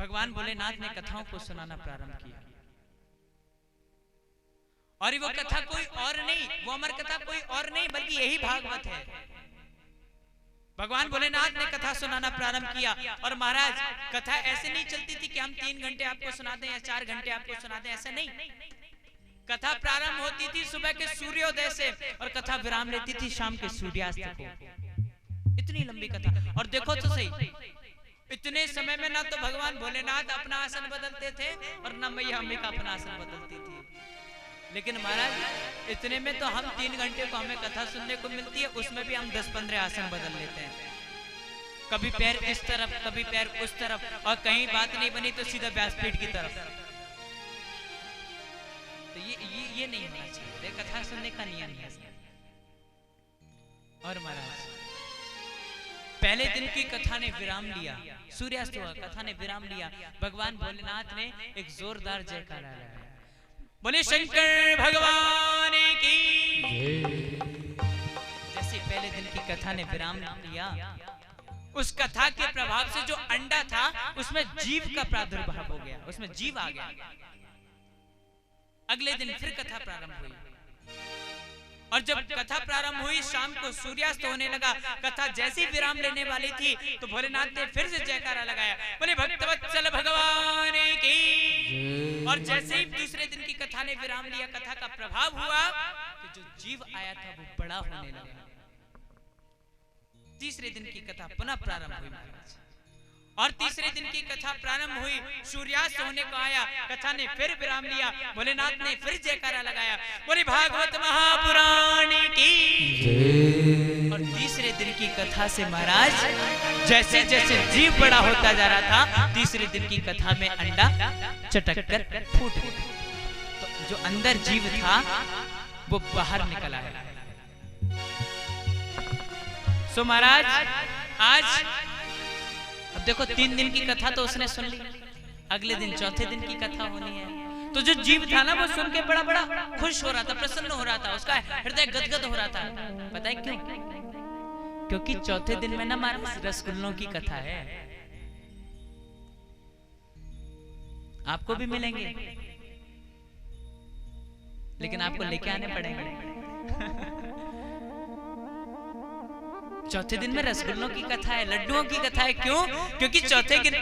भगवान भोलेनाथ ने कथाओं को सुनाना प्रारंभ किया। और वो कथा कोई और नहीं, वो अमर कथा कोई और नहीं बल्कि यही भागवत है। भगवान भोलेनाथ ने कथा सुनाना प्रारंभ किया। और महाराज कथा ऐसे नहीं चलती थी कि हम 3 घंटे आपको सुना दें या 4 घंटे आपको सुना दें, ऐसा नहीं। कथा प्रारंभ होती थी सुबह के सूर्योदय से और कथा विराम लेती थी शाम के सूर्यास्त को। इतनी लंबी कथा। और देखो तो सही, इतने समय में ना तो भगवान भोलेनाथ अपना आसन बदलते थे और ना मैया अंबिका अपना आसन बदलती थी। लेकिन महाराज इतने में तो हम 3 घंटे को हमें कथा सुनने को मिलती है, उसमें भी हम 10-15 आसन बदल लेते हैं। कभी पैर इस तरफ, कभी पैर उस तरफ, और कहीं बात नहीं बनी तो सीधा व्यासपीठ की तरफ। तो ये नहीं होना चाहिए, कथा सुनने का नियम है। और महाराज पहले दिन की कथा ने विराम लिया, सूर्यास्त हुआ, कथा ने विराम लिया। भगवान भोलेनाथ ने एक जोरदार जयकारा लगाया, बोले शंकर भगवान की। जैसे पहले दिन की कथा ने विराम लिया, उस कथा के प्रभाव से जो अंडा था उसमें जीव का प्रादुर्भाव हो गया, उसमें जीव आ गया। अगले दिन फिर कथा प्रारंभ हुई। और जब कथा प्रारंभ हुई शाम को सूर्यास्त होने लगा, कथा जैसी विराम लेने वाली थी तो भोलेनाथ ने फिर से जयकारा लगाया, बोले भक्तवत्सल भगवान की। और जैसे ही दूसरे दिन की कथा ने विराम लिया, कथा का प्रभाव हुआ कि जो जीव आया था वो बड़ा होने लगा। तीसरे दिन की कथा पुनः प्रारंभ हुई महाराज। और तीसरे दिन की कथा प्रारंभ हुई, सूर्यास्त होने को आया, कथा ने फिर विराम लिया, भोलेनाथ ने फिर जयकारा लगाया, बोले भागवत महापुराण की। और तीसरे दिन की कथा से महाराज जैसे जैसे जीव बड़ा होता जा रहा था, तीसरे दिन की कथा में अंडा चटक कर फूट गया। तो जो अंदर जीव था वो बाहर निकल आया। सो महाराज आज अब देखो 3 दिन की कथा तो उसने सुन ली, अगले दिन चौथे दिन की कथा होनी है। तो जो जीव था ना वो सुन के बड़ा बड़ा खुश हो रहा था, प्रसन्न हो रहा था, उसका हृदय गदगद हो रहा था। पता है क्यों? क्योंकि चौथे दिन में ना महाराज रसगुल्लों की कथा है। आपको भी मिलेंगे लेकिन आपको लेके आने पड़ेंगे। चौथे दिन में रसगुल्लों की कथा है, लड्डुओं की कथा है। क्यों? क्योंकि चौथे दिन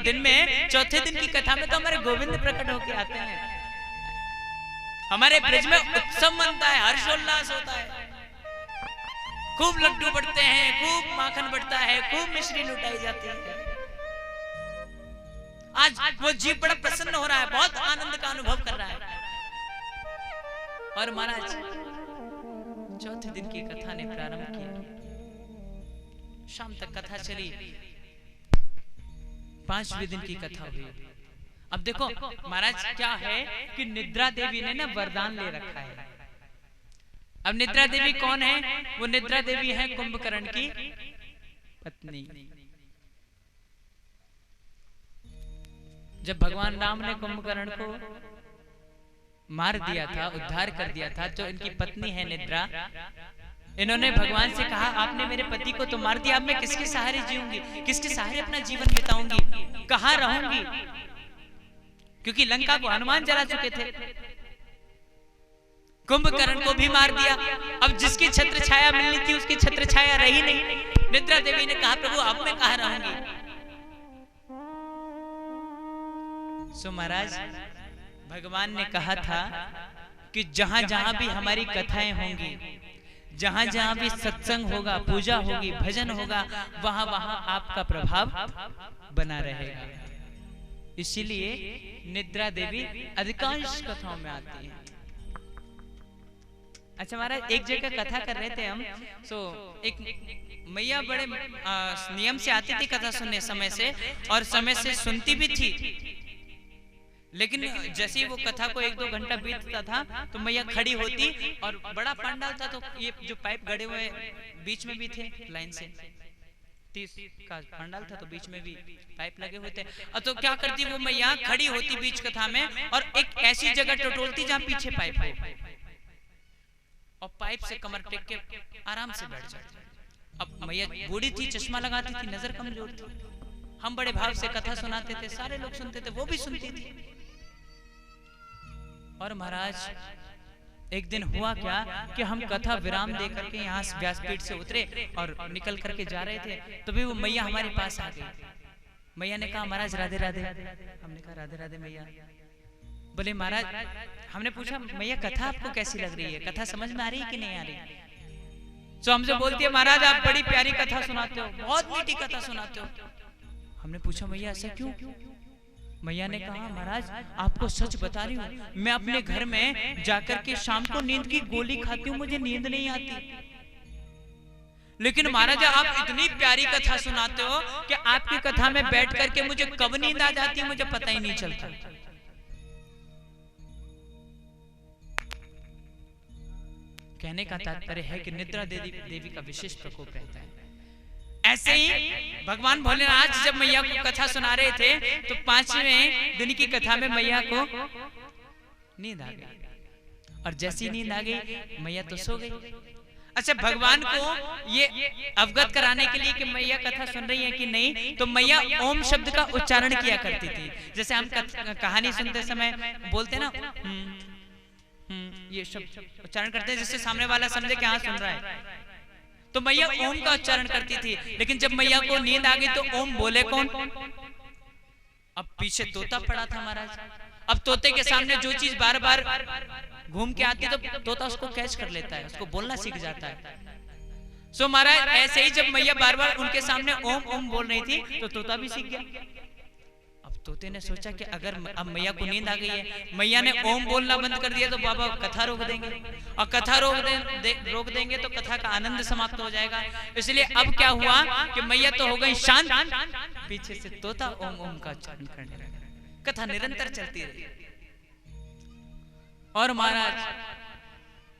की कथा में तो हमारे गोविंद प्रकट होके आते हैं। हमारे ब्रज में उत्सव मनता है, हर्षोल्लास होता है, खूब लड्डू बढ़ते हैं, खूब माखन बढ़ता है, खूब मिश्री लुटाई जाती है। आज वो जीव बड़ा प्रसन्न हो रहा है, बहुत आनंद का अनुभव कर रहा है। और महाराज चौथे दिन की कथा ने प्रारंभ किया, शाम तक कथा चली, 5वें दिन की कथा हुई। अब देखो महाराज क्या है कि निद्रा देवी ने ना वरदान ले रखा है। अब निद्रा देवी कौन है? वो निद्रा देवी है कुंभकर्ण की पत्नी। जब भगवान राम ने कुंभकर्ण को मार दिया था, उद्धार कर दिया था, जो इनकी पत्नी है निद्रा, इन्होंने भगवान से कहा आपने मेरे पति को तो मार दिया, अब मैं किसके सहारे जीऊंगी, किसके सहारे अपना जीवन बिताऊंगी, कहां रहूंगी? क्योंकि लंका को हनुमान जला चुके थे, कुंभकर्ण को भी मार दिया। अब जिसकी छत्र छाया मिलनी थी उसकी छत्र छाया रही नहीं। निद्रा देवी ने कहा प्रभु अब मैं कहां रहूंगी? सो महाराज भगवान ने कहा था कि जहां जहां भी हमारी कथाएं होंगी, जहां जहां भी सत्संग होगा, पूजा होगी, भजन होगा, वहां वहां आपका प्रभाव बना रहेगा। इसीलिए निद्रा देवी अधिकांश कथाओं में आती है। अच्छा महाराज एक जगह कथा कर रहे थे हम, एक मैया बड़े नियम से आती थी कथा सुनने, समय से, और समय से सुनती भी थी। लेकिन जैसे ही वो कथा को 1-2 घंटा बीतता था तो मैया खड़ी होती, और बड़ा पंडाल था तो ये जो पाइप गड़े हुए बीच में भी थे लाइन से, 30 का पंडाल था तो बीच में भी पाइप लगे हुए थे। तो क्या करती वो मैया, खड़ी होती बीच कथा में और एक ऐसी जगह टटोलती जहां पीछे पाइप हो, और पाइप से कमर टेक के आराम से बैठ जाती। अब मैया बूढ़ी थी, चश्मा लगाती थी, नजर कमजोर थी, हम बड़े भाव से कथा सुनाते थे, सारे लोग सुनते थे, वो भी सुनती थी। और महाराज एक दिन हुआ क्या कि हम कथा विराम दे करके यहाँ व्यासपीठ से उतरे और निकल करके जा रहे थे, तभी वो मैया हमारे पास आ गई। मैया ने कहा महाराज राधे राधे। हमने कहा राधे राधे मैया। बोले महाराज, हमने पूछा मैया कथा आपको कैसी लग रही है, कथा समझ में आ रही है कि नहीं आ रही? तो हमसे बोलती है महाराज आप बड़ी प्यारी कथा सुनाते हो, बहुत मीठी कथा सुनाते हो। हमने पूछा मैया ऐसा क्यों? मैया ने कहा महाराज आपको सच बता रही हूँ, मैं अपने घर में जाकर के शाम को नींद की गोली खाती हूँ, मुझे नींद नहीं आती, लेकिन महाराज आप इतनी प्यारी कथा सुनाते हो कि आपकी कथा में बैठ करके मुझे कब नींद आ जाती है मुझे पता ही नहीं चलता। कहने का तात्पर्य है कि निद्रा देवी का विशेष प्रकोप रहता है। ऐसे ही भगवान भोलेनाथ जब मैया को कथा सुना रहे थे तो 5वें दिन की कथा में मैया को नींद आ गई, और जैसी नींद आ गई मैया तो सो गई। अच्छा, भगवान को ये अवगत कराने के लिए कि मैया कथा सुन रही है कि नहीं, तो मैया ओम शब्द का उच्चारण किया करती थी। जैसे हम कहानी सुनते समय बोलते ना ये शब्द उच्चारण करते हैं जिससे सामने वाला समझे कि हाँ सुन रहा है, तो मैया ओम का उच्चारण करती थी। लेकिन जब मैया को नींद आ गई तो ओम बोले कौन? अब पीछे तोता पड़ा था महाराज। अब तोते के सामने जो चीज बार बार घूम के आती तो तोता उसको कैच कर लेता है, उसको बोलना सीख जाता है। सो महाराज ऐसे ही जब मैया बार बार उनके सामने ओम ओम बोल रही थी तो तोता भी सीख गया। अब तोते ने सोचा कि अगर अब मैया को नींद आ गई है, मैया ने ओम बोलना बंद कर दिया तो बाबा कथा रोक देंगे, और कथा रोक देंगे तो कथा का आनंद समाप्त हो जाएगा। इसलिए अब क्या हुआ कि मैया तो हो गई शांत, पीछे से तोता ओम ओम का उच्चारण करने लगा। कथा निरंतर चलती रही। और महाराज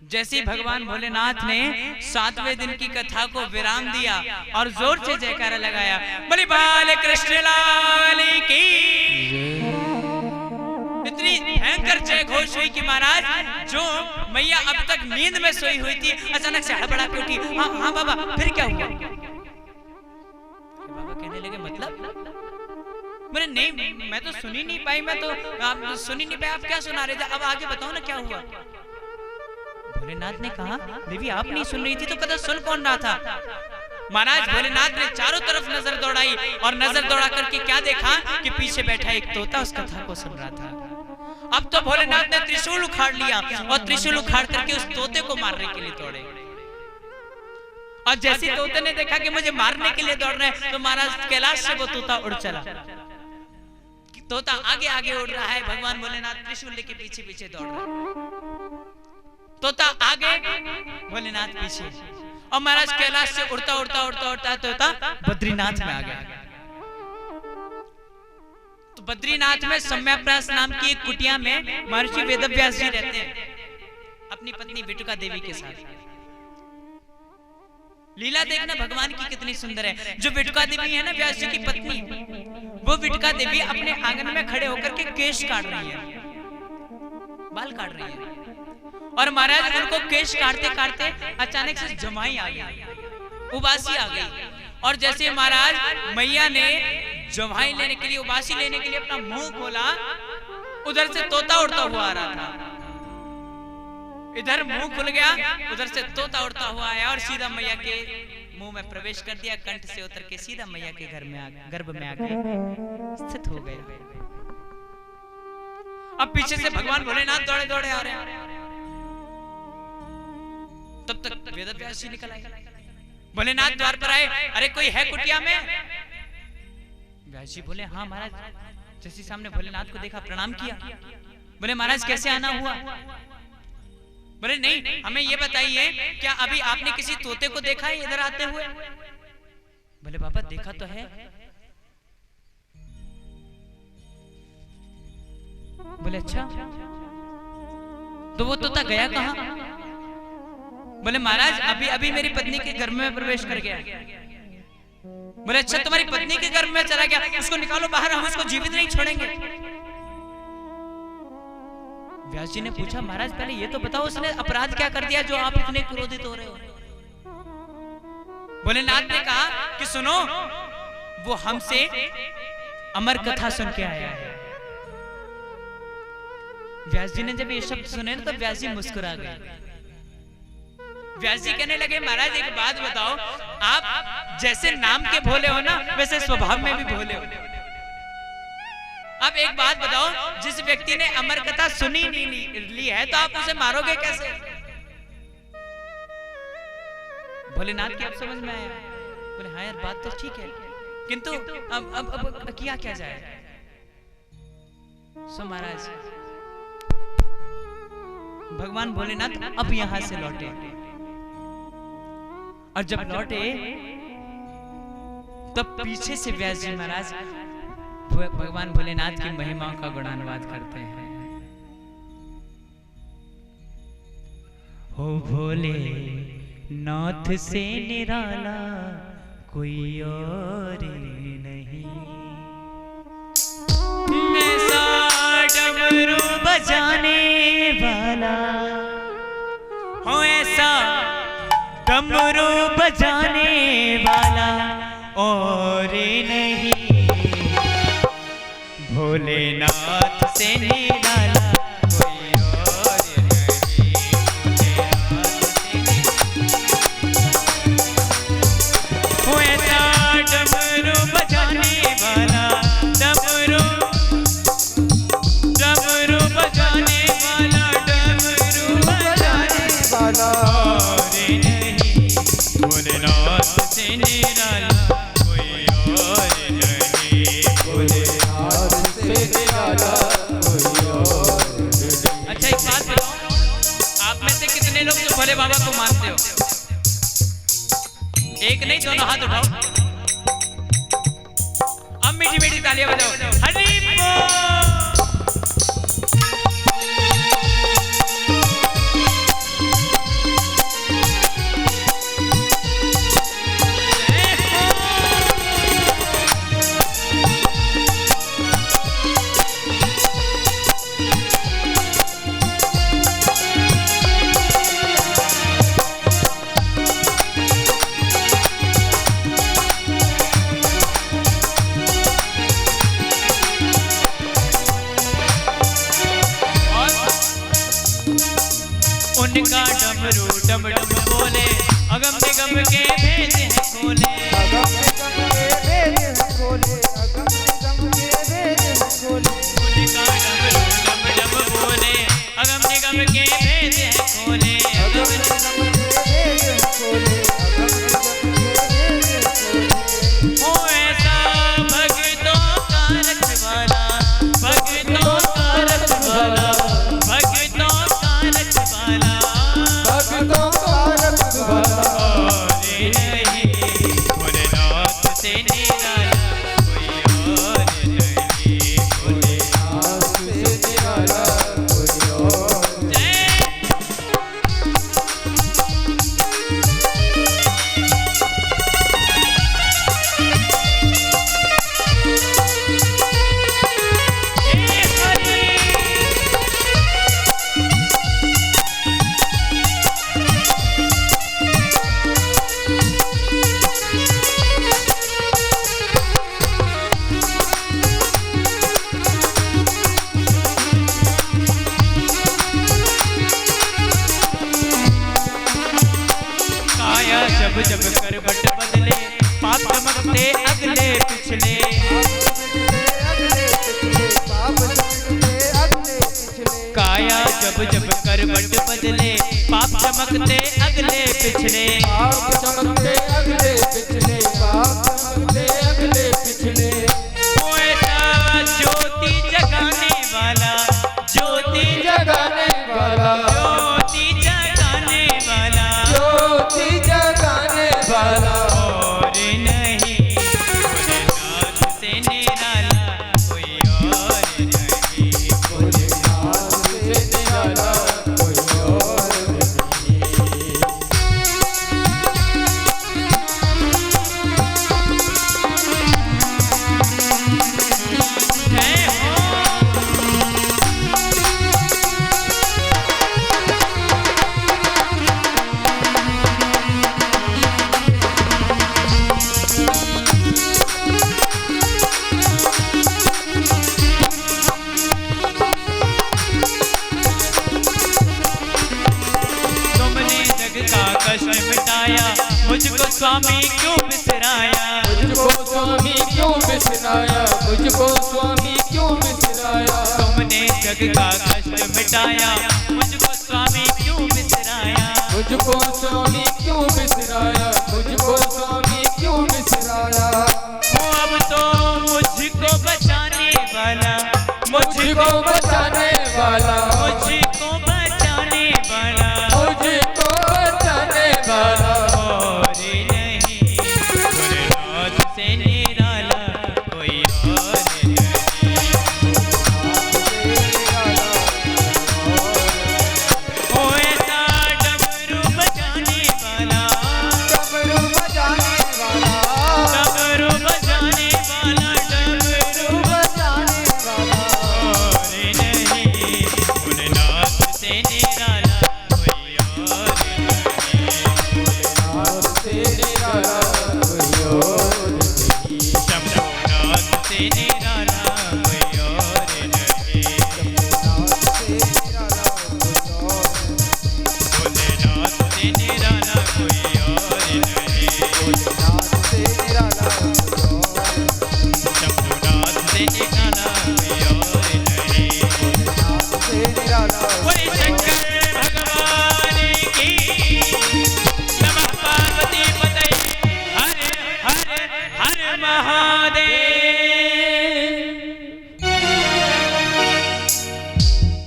जैसे ही भगवान भोलेनाथ ने 7वें दिन की कथा को विराम दिया और जोर से जयकारा लगाया, बोले बाल कृष्ण लाल की, इतनी भयंकर जय घोष हुई कि महाराज जो मैया अब तक नींद में सोई हुई थी अचानक से हड़बड़ा के उठी। हाँ हाँ बाबा फिर क्या हुआ? बाबा कहने लगे मतलब? बोले नहीं मैं तो सुन ही नहीं पाई, मैं तो आप सुन ही नहीं पाई, आप क्या सुना रहे थे, अब आगे बताओ ना क्या हुआ। भोलेनाथ ने कहा देवी आप नहीं सुन रही थी तो कथा सुन कौन रहा था? महाराज भोलेनाथ ने चारों तरफ नजर दौड़ाई और नजर दौड़ा करके क्या देखा कि पीछे बैठा एक तोता उस कथा को सुन रहा था। अब तो भोलेनाथ ने त्रिशूल उखाड़ लिया और त्रिशूल उखाड़ करके उस तोते को मारने के लिए दौड़े। और जैसे तोते ने देखा कि मुझे मारने के लिए दौड़ रहे हैं तो महाराज कैलाश से वो तोता उड़ चला। तोता आगे आगे उड़ रहा है, भगवान भोलेनाथ त्रिशूल लेके पीछे पीछे दौड़ रहा है। तोता आगे भोलेनाथ पीछे, और महाराज कैलाश से उड़ता उड़ता उड़ता उड़ता तोता बद्रीनाथ में आ गया। तो बद्रीनाथ में सम्यप्रास नाम की एक कुटिया में महर्षि वेदव्यास जी रहते हैं अपनी पत्नी विटुका देवी के साथ। लीला देखना भगवान की कितनी सुंदर है। जो विटुका देवी है ना व्यास जी की पत्नी, वो विटुका देवी अपने आंगन में खड़े होकर के केश काट रही है, बाल काट रही है। और महाराज उनको केश काटते काटते अचानक से जमाई आ गई, उबासी आ गई। और जैसे महाराज मैया ने जमाई लेने के लिए, उबासी लेने के लिए अपना मुंह खोला, उधर से तोता उड़ता हुआ आ रहा था। इधर मुंह खुल गया, उधर से तोता उड़ता हुआ आया और सीधा मैया के मुंह में प्रवेश कर दिया, कंठ से उतर के सीधा मैया के घर में गर्भ में आके स्थित हो गए। अब पीछे से भगवान भोलेनाथ दौड़े दौड़े आ रहे हैं। तब तक वेदव्यास जी निकल आए। भोलेनाथ द्वार पर आए, अरे कोई है कुटिया में? व्यास जी बोले हाँ महाराज। जैसे सामने भोलेनाथ को देखा प्रणाम किया। बोले महाराज कैसे आना हुआ? बोले नहीं हमें ये बताइए क्या अभी आपने किसी तोते को देखा है इधर आते हुए? बोले बाबा देखा तो है। बोले अच्छा तो वो तोता गया कहाँ? बोले महाराज अभी अभी मेरी पत्नी के गर्भ में प्रवेश कर गया। बोले अच्छा तुम्हारी पत्नी के गर्भ में चला गया, उसको निकालो बाहर, हम उसको जीवित नहीं छोड़ेंगे। व्यास जी ने पूछा महाराज पहले ये तो बताओ उसने अपराध क्या कर दिया जो आप इतने क्रोधित हो रहे हो? भोलेनाथ ने कहा कि सुनो, वो हमसे अमर कथा सुन के आया है। व्यास जी ने जब ये शब्द सुने तो व्यास जी मुस्कुरा गए। व्यास जी कहने लगे महाराज एक बात बताओ, आप जैसे नाम के भोले हो ना वैसे स्वभाव में भी भोले हो। अब एक बात बताओ, जिस व्यक्ति ने अमर कथा सुनी नहीं ली है तो आप उसे मारोगे कैसे? भोलेनाथ की अब समझ में आया। बोले हाँ यार बात तो ठीक है, किंतु अब किया क्या जाए? सो महाराज भगवान भोलेनाथ अब यहां से लौटे, और जब लौटे तब पीछे से व्यास जी महाराज भगवान भोलेनाथ की महिमाओं का गुणानुवाद करते हैं। हो भोले नाथ से निराला कोई और नहीं, ऐसा डमरू बजाने वाला हो, ऐसा डमरू बजाने वाला और नहीं, भोलेनाथ से निराला कोई और नहीं, भोलेनाथ से वो ऐसा डमरू बजाने वाला, डमरू बजाने वाला, डमरू बजाने वाला और नहीं, भोलेनाथ से निराला कोई और नहीं, भोलेनाथ से निराला कोई और नहीं। अच्छा एक बात बताओ, आप में से कितने लोग तो भोले बाबा को मानते हो? एक नहीं दोनों हाथ उठाओ, अब मीठी मीठी तालियां बजाओ। हरि बोल। उनका डमरू डम डम बोले, अगम निगम के भेद हैं खोले, अगम निगम के भेद हैं खोले, अगम निगम के भेद हैं खोले, उनका डमरू डम डम बोले, अगम निगम के भेद हैं खोले, अगम निगम के भेद हैं खोले, अगम निगम के भेद हैं खोले। ओ ऐसा भक्तों का रखवाला, भक्तों का रखवाला, भक्तों का रखवाला, भक्तों का रखवाला और नहीं, भोलेनाथ से निराला कोई और नहीं, भोलेनाथ से निराला कोई और नहीं। जब जब करवट बदले पाप चमकते अगले पिछले, काया जब जब करवट बदले पाप चमकते अगले पिछले, पाप चमकते अगले पिछले, पाप चमकते अगले पिछले। वो ऐसा ज्योति जगाने वाला, ज्योति जगाने वाला, ज्योति जगाने वाला, ज्योति जगाने वाला और नहीं, भोलेनाथ से निराला कोई और नहीं, भोलेनाथ से निराला कोई और नहीं। स्वामी क्यों बिसराया, मुझको स्वामी क्यों बिसराया, मुझको स्वामी क्यों बिसराया। तुमने जग का कष्ट मिटाया, मुझको स्वामी क्यों बिसराया, मुझको स्वामी क्यों बिसराया, मुझको स्वामी क्यों बिसराया। अब तो मुझको बचाने वाला, मुझको बचाने वाला, मुझको बचाने वाला, मुझको बचाने वाला और नहीं, भोलेनाथ से निराला कोई और नहीं। ओ ऐसा डमरू बजाने वाला, डमरू बजाने वाला, डमरू बजाने वाला, डमरू बजाने वाला और नहीं, भोलेनाथ से निराला कोई और नहीं। से निराला कोई और नहीं। शंभुनाथ से निराला कोई और नहीं, से निराला कोई और भोलेनाथ से निराला कोई और नहीं, भोलेनाथ से निराला कोई और शंभुनाथ से निराला कोई और नहीं। भोलेनाथ से निराला बोले शंकर भगवान की नमः, पार्वती पते हर हर हर महादेव।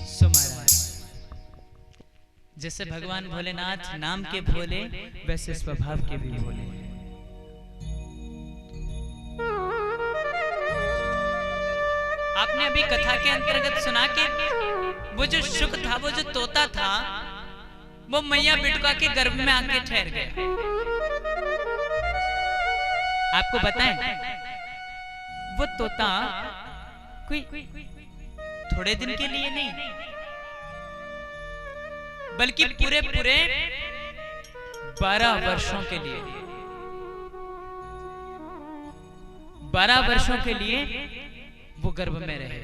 सो महाराज, जैसे भगवान भोलेनाथ नाम के भोले, वैसे स्वभाव के भी भोले। आपने अभी कथा के अंतर्गत सुना कि वो जो शुक था, वो जो तोता था, वो मैया बिटुआ के गर्भ में आके ठहर गया। आपको बताएं, वो तोता कोई थोड़े दिन के लिए नहीं, बल्कि पूरे पूरे 12 वर्षों के लिए, 12 वर्षों के लिए वो गर्भ में रहे।